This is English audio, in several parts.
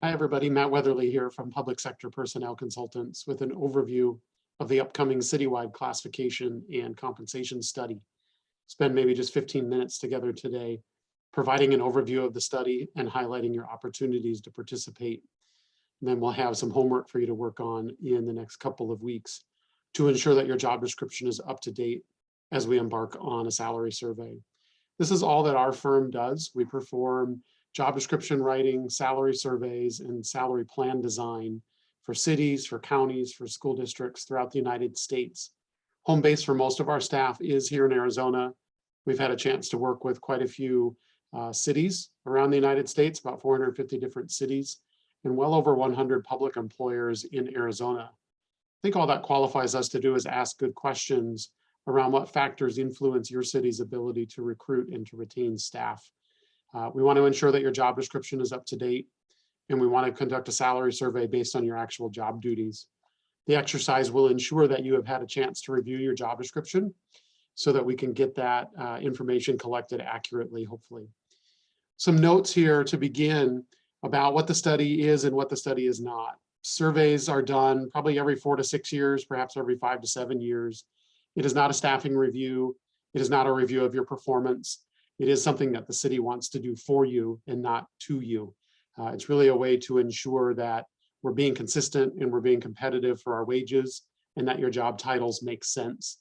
Hi, everybody. Matt Weatherly here from Public Sector Personnel Consultants with an overview of the upcoming citywide classification and compensation study. Spend maybe just 15 minutes together today, providing an overview of the study and highlighting your opportunities to participate. And then we'll have some homework for you to work on in the next couple of weeks to ensure that your job description is up to date as we embark on a salary survey. This is all that our firm does. We perform job description writing, salary surveys, and salary plan design for cities, for counties, for school districts throughout the United States. Home base for most of our staff is here in Arizona. We've had a chance to work with quite a few cities around the United States, about 450 different cities, and well over 100 public employers in Arizona. I think all that qualifies us to do is ask good questions around what factors influence your city's ability to recruit and to retain staff. We want to ensure that your job description is up to date, and we want to conduct a salary survey based on your actual job duties. The exercise will ensure that you have had a chance to review your job description so that we can get that information collected accurately, hopefully. Some notes here to begin about what the study is and what the study is not. Surveys are done probably every 4 to 6 years, perhaps every 5 to 7 years. It is not a staffing review. It is not a review of your performance. It is something that the city wants to do for you and not to you. It's really a way to ensure that we're being consistent and we're being competitive for our wages and that your job titles make sense.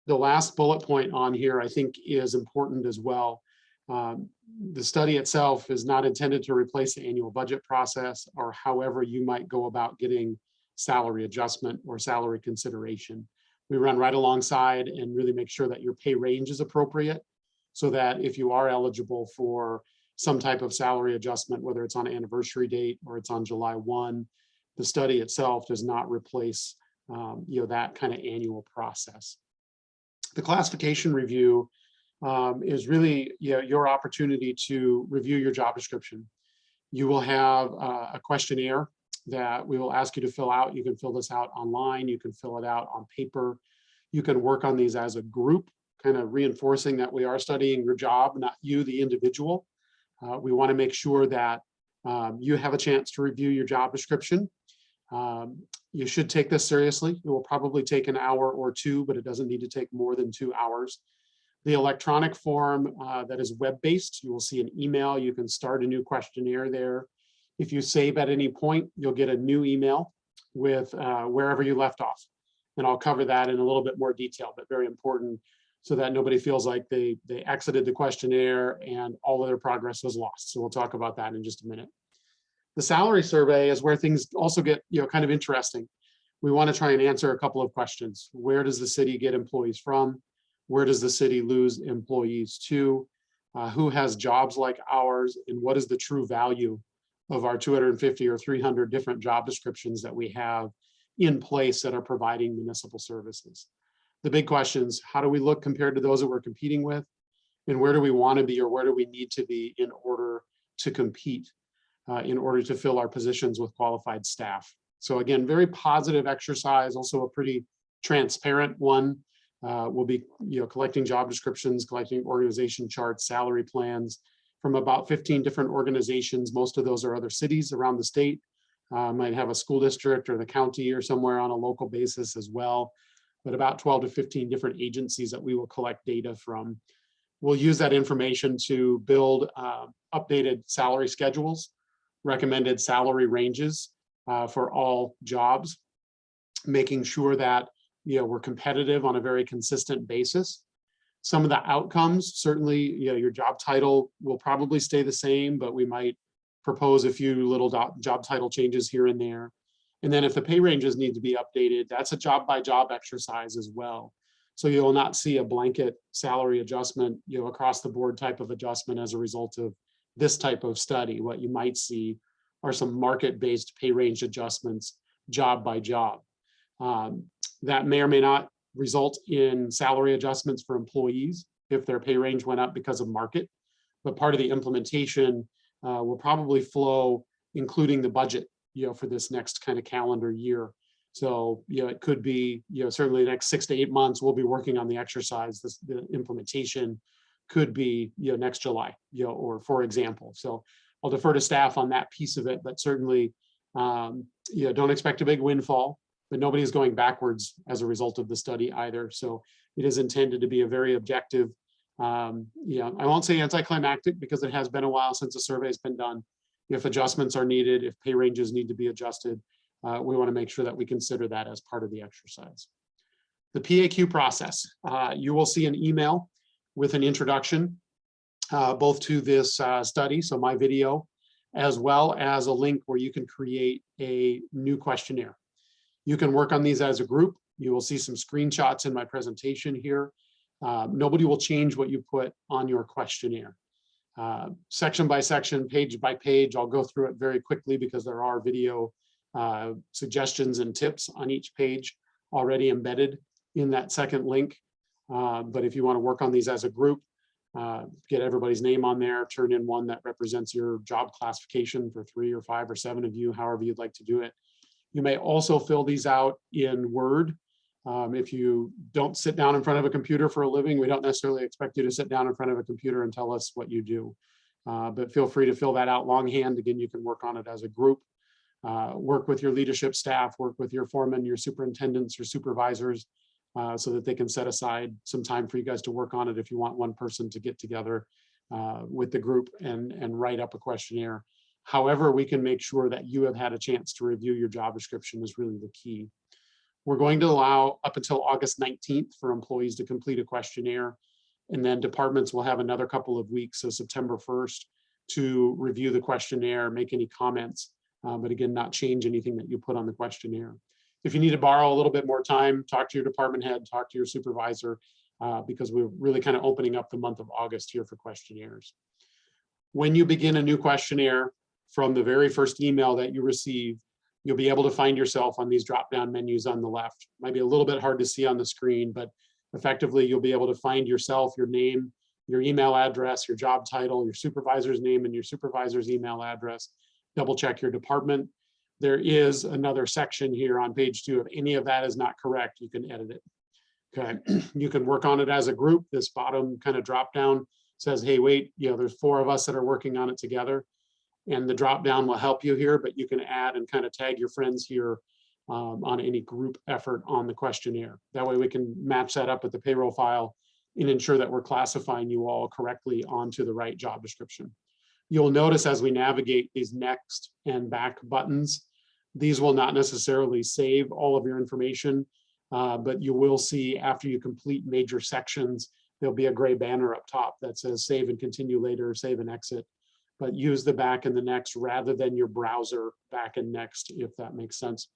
The last bullet point on here, I think, is important as well. The study itself is not intended to replace the annual budget process or however you might go about getting salary adjustment or salary consideration. We run right alongside and really make sure that your pay range is appropriate, so that if you are eligible for some type of salary adjustment, whether it's on anniversary date or it's on July 1, the study itself does not replace that kind of annual process. The classification review is really your opportunity to review your job description. You will have a questionnaire that we will ask you to fill out. You can fill this out online. You can fill it out on paper. You can work on these as a group, kind of reinforcing that we are studying your job, not you, the individual. We want to make sure that you have a chance to review your job description. You should take this seriously. It will probably take an hour or two, but it doesn't need to take more than 2 hours. The electronic form that is web-based, you will see an email. You can start a new questionnaire there. If you save at any point, you'll get a new email with wherever you left off. And I'll cover that in a little bit more detail, but very important so that nobody feels like they exited the questionnaire and all of their progress was lost. So we'll talk about that in just a minute. The salary survey is where things also get kind of interesting. We want to try and answer a couple of questions. Where does the city get employees from? Where does the city lose employees to? Who has jobs like ours? And what is the true value of our 250 or 300 different job descriptions that we have in place that are providing municipal services? The big questions: how do we look compared to those that we're competing with? And where do we want to be, or where do we need to be in order to compete, in order to fill our positions with qualified staff? So again, very positive exercise, also a pretty transparent one. We'll be collecting job descriptions, collecting organization charts, salary plans from about 15 different organizations. Most of those are other cities around the state. Might have a school district or the county or somewhere on a local basis as well, but about 12 to 15 different agencies that we will collect data from. We'll use that information to build updated salary schedules, recommended salary ranges for all jobs, making sure that we're competitive on a very consistent basis. Some of the outcomes, certainly your job title will probably stay the same, but we might propose a few little job title changes here and there. And then if the pay ranges need to be updated, that's a job by job exercise as well. So you'll not see a blanket salary adjustment, across the board type of adjustment as a result of this type of study. What you might see are some market-based pay range adjustments job by job. That may or may not result in salary adjustments for employees if their pay range went up because of market, but part of the implementation will probably flow, including the budget, for this next kind of calendar year. So, it could be, certainly the next 6 to 8 months, we'll be working on the exercise. The implementation could be, next July, or for example. So I'll defer to staff on that piece of it, but certainly, don't expect a big windfall, but nobody is going backwards as a result of the study either. So it is intended to be a very objective, I won't say anticlimactic because it has been a while since the survey has been done. If adjustments are needed, if pay ranges need to be adjusted, we want to make sure that we consider that as part of the exercise. The PAQ process, you will see an email with an introduction, both to this study, so my video, as well as a link where you can create a new questionnaire. You can work on these as a group. You will see some screenshots in my presentation here. Nobody will change what you put on your questionnaire. Section by section, page by page, I'll go through it very quickly because there are video suggestions and tips on each page already embedded in that second link. But if you want to work on these as a group, get everybody's name on there, turn in one that represents your job classification for 3 or 5 or 7 of you, however you'd like to do it. You may also fill these out in Word. If you don't sit down in front of a computer for a living, we don't necessarily expect you to sit down in front of a computer and tell us what you do. But feel free to fill that out longhand. Again, you can work on it as a group. Work with your leadership staff, work with your foremen, your superintendents, your supervisors, so that they can set aside some time for you guys to work on it if you want one person to get together with the group and write up a questionnaire. However, we can make sure that you have had a chance to review your job description is really the key. We're going to allow up until August 19th for employees to complete a questionnaire, and then departments will have another couple of weeks, so September 1st, to review the questionnaire, make any comments, but again, not change anything that you put on the questionnaire. If you need to borrow a little bit more time, talk to your department head, talk to your supervisor, because we're really kind of opening up the month of August here for questionnaires. When you begin a new questionnaire, from the very first email that you receive, you'll be able to find yourself on these drop-down menus on the left. Might be a little bit hard to see on the screen, but effectively you'll be able to find yourself, your name, your email address, your job title, your supervisor's name, and your supervisor's email address. Double check your department. There is another section here on page 2. If any of that is not correct, you can edit it. Okay, you can work on it as a group. This bottom kind of drop down says, hey, wait, there's 4 of us that are working on it together. And the drop down will help you here, but you can add and kind of tag your friends here on any group effort on the questionnaire. That way we can match that up with the payroll file and ensure that we're classifying you all correctly onto the right job description. You'll notice as we navigate these next and back buttons, these will not necessarily save all of your information, but you will see after you complete major sections, there'll be a gray banner up top that says save and continue later, save and exit. But use the back and the next rather than your browser back and next, if that makes sense.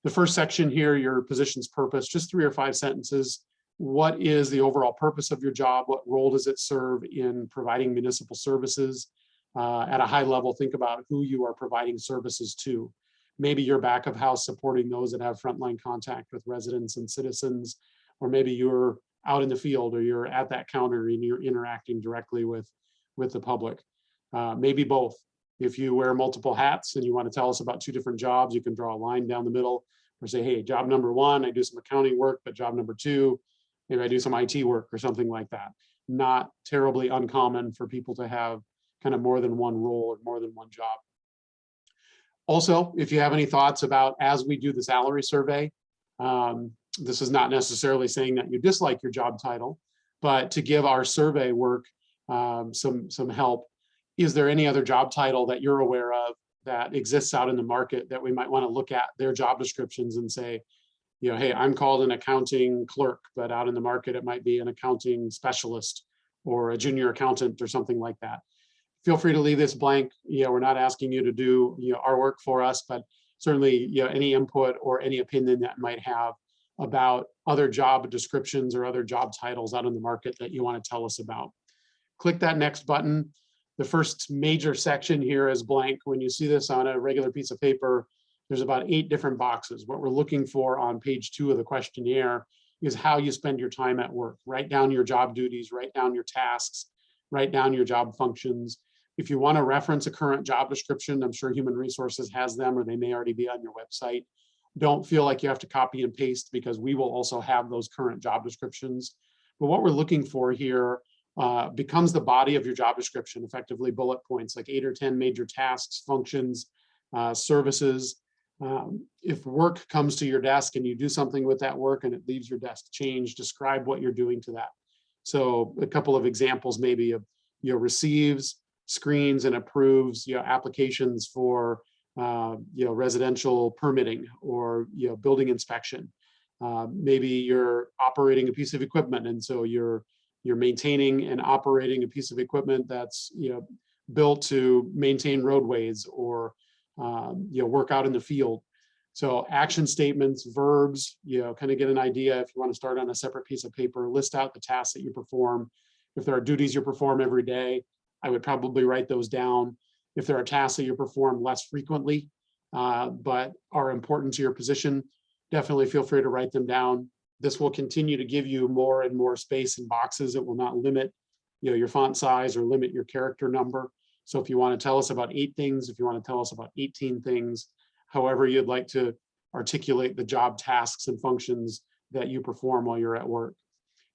The first section here, your position's purpose, just 3 or 5 sentences. What is the overall purpose of your job? What role does it serve in providing municipal services? At a high level, think about who you are providing services to. Maybe you're back of house supporting those that have frontline contact with residents and citizens, or maybe you're out in the field or you're at that counter and you're interacting directly with the public. Maybe both. If you wear multiple hats and you want to tell us about 2 different jobs, you can draw a line down the middle or say, hey, job number 1, I do some accounting work, but job number 2, maybe I do some IT work or something like that. Not terribly uncommon for people to have kind of more than one role or more than one job. Also, if you have any thoughts about as we do the salary survey, this is not necessarily saying that you dislike your job title, but to give our survey work some help. Is there any other job title that you're aware of that exists out in the market that we might want to look at their job descriptions and say, hey, I'm called an accounting clerk, but out in the market, it might be an accounting specialist or a junior accountant or something like that. Feel free to leave this blank. We're not asking you to do our work for us, but certainly any input or any opinion that might have about other job descriptions or other job titles out in the market that you want to tell us about. Click that next button. The first major section here is blank. When you see this on a regular piece of paper, there's about 8 different boxes. What we're looking for on page 2 of the questionnaire is how you spend your time at work. Write down your job duties, write down your tasks, write down your job functions. If you want to reference a current job description, I'm sure Human Resources has them, or they may already be on your website. Don't feel like you have to copy and paste because we will also have those current job descriptions. But what we're looking for here becomes the body of your job description, effectively bullet points, like 8 or 10 major tasks, functions, services. If work comes to your desk and you do something with that work and it leaves your desk, change, describe what you're doing to that. So a couple of examples maybe of, receives, screens, and approves, applications for, residential permitting or, building inspection. Maybe you're operating a piece of equipment, and so you're maintaining and operating a piece of equipment that's, built to maintain roadways or, work out in the field. So action statements, verbs, kind of get an idea. If you want to start on a separate piece of paper, list out the tasks that you perform. If there are duties you perform every day, I would probably write those down. If there are tasks that you perform less frequently, but are important to your position, definitely feel free to write them down. This will continue to give you more and more space in boxes. It will not limit, your font size or limit your character number. So if you want to tell us about 8 things, if you want to tell us about 18 things, however you'd like to articulate the job tasks and functions that you perform while you're at work.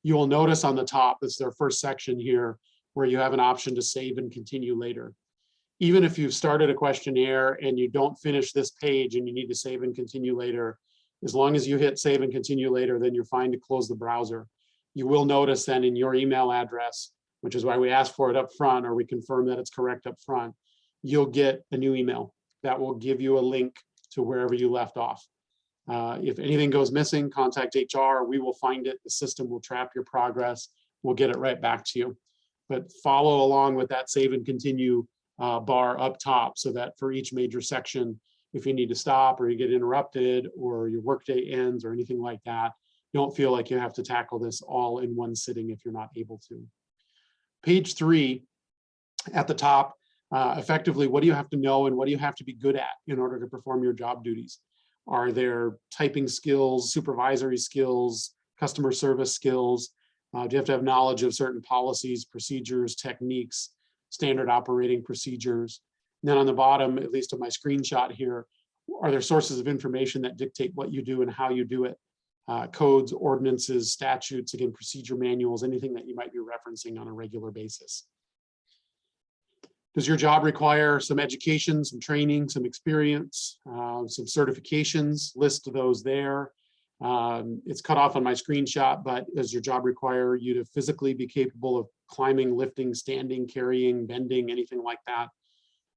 You will notice on the top, it's their first section here, where you have an option to save and continue later. Even if you've started a questionnaire and you don't finish this page and you need to save and continue later, as long as you hit save and continue later, then you're fine to close the browser. You will notice then in your email address, which is why we ask for it up front, or we confirm that it's correct up front, you'll get a new email that will give you a link to wherever you left off. If anything goes missing, contact HR. We will find it. The system will track your progress. We'll get it right back to you. But follow along with that save and continue bar up top, so that for each major section, if you need to stop or you get interrupted or your workday ends or anything like that, you don't feel like you have to tackle this all in one sitting if you're not able to. Page 3 at the top, effectively, what do you have to know and what do you have to be good at in order to perform your job duties? Are there typing skills, supervisory skills, customer service skills? Do you have to have knowledge of certain policies, procedures, techniques, standard operating procedures? And then on the bottom, at least of my screenshot here, are there sources of information that dictate what you do and how you do it? Codes, ordinances, statutes, again, procedure manuals, anything that you might be referencing on a regular basis. Does your job require some education, some training, some experience, some certifications? List those there. It's cut off on my screenshot, but does your job require you to physically be capable of climbing, lifting, standing, carrying, bending, anything like that?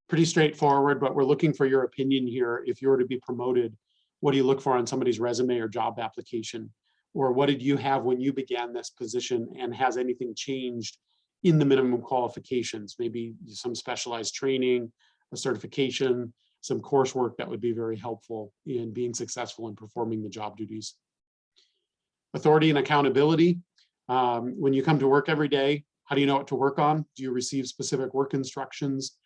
Pretty straightforward, but we're looking for your opinion here. If you were to be promoted, what do you look for on somebody's resume or job application? Or what did you have when you began this position, and has anything changed in the minimum qualifications? Maybe some specialized training, a certification, some coursework that would be very helpful in being successful in performing the job duties. Authority and accountability. When you come to work every day, how do you know what to work on? Do you receive specific work instructions?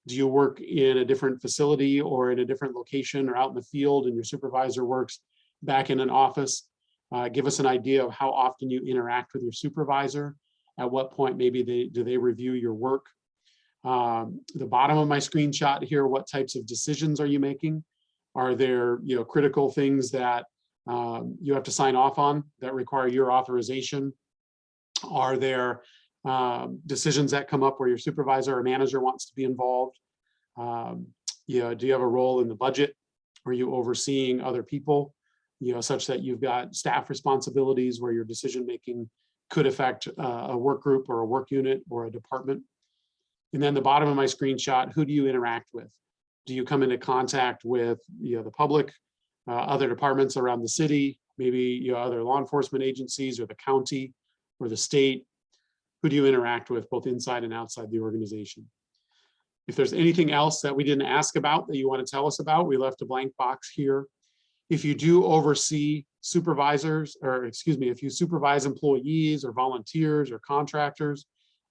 Do you work in a different facility or in a different location or out in the field and your supervisor works back in an office? Give us an idea of how often you interact with your supervisor. At what point maybe do they review your work? The bottom of my screenshot here, what types of decisions are you making? Are there critical things that you have to sign off on that require your authorization? Are there decisions that come up where your supervisor or manager wants to be involved? Do you have a role in the budget? Are you overseeing other people, such that you've got staff responsibilities where your decision making could affect a work group or a work unit or a department? And then the bottom of my screenshot, who do you interact with? Do you come into contact with the public, other departments around the city, maybe other law enforcement agencies or the county or the state? Who do you interact with both inside and outside the organization? If there's anything else that we didn't ask about that you want to tell us about, we left a blank box here. If you do oversee supervisors, or excuse me, if you supervise employees or volunteers or contractors,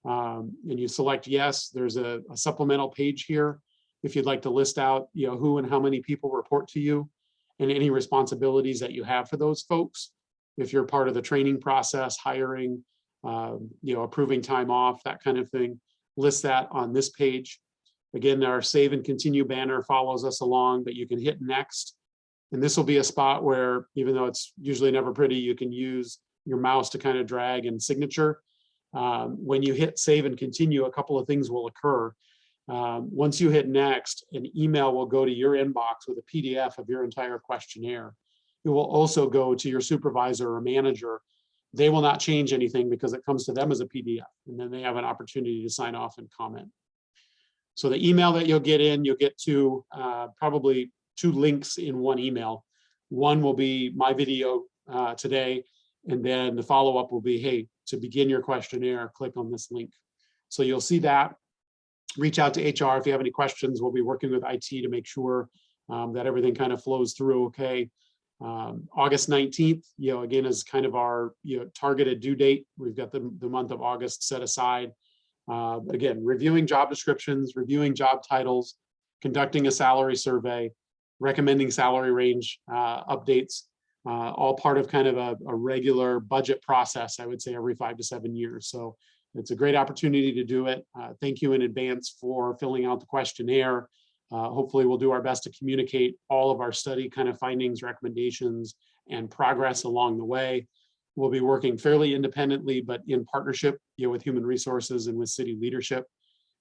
and you select yes, there's a supplemental page here. If you'd like to list out, who and how many people report to you and any responsibilities that you have for those folks. If you're part of the training process, hiring, approving time off, that kind of thing, list that on this page. Again, our save and continue banner follows us along, but you can hit next. And this will be a spot where, even though it's usually never pretty, you can use your mouse to kind of drag and signature. When you hit save and continue, a couple of things will occur. Once you hit next, an email will go to your inbox with a PDF of your entire questionnaire. It will also go to your supervisor or manager. They will not change anything because it comes to them as a PDF, and then they have an opportunity to sign off and comment. So the email that you'll get in, you'll get to probably 2 links in one email. One will be my video today, and then the follow-up will be, hey, to begin your questionnaire, click on this link. So you'll see that. Reach out to HR if you have any questions. We'll be working with IT to make sure that everything kind of flows through okay. August 19th, again, is kind of our targeted due date. We've got the month of August set aside. Again, reviewing job descriptions, reviewing job titles, conducting a salary survey, recommending salary range updates, all part of kind of a regular budget process, I would say every 5 to 7 years. So it's a great opportunity to do it. Thank you in advance for filling out the questionnaire. Hopefully we'll do our best to communicate all of our study kind of findings, recommendations, and progress along the way. We'll be working fairly independently, but in partnership with human resources and with city leadership.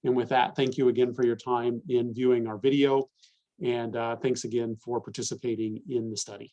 And with that, thank you again for your time in viewing our video. And thanks again for participating in the study.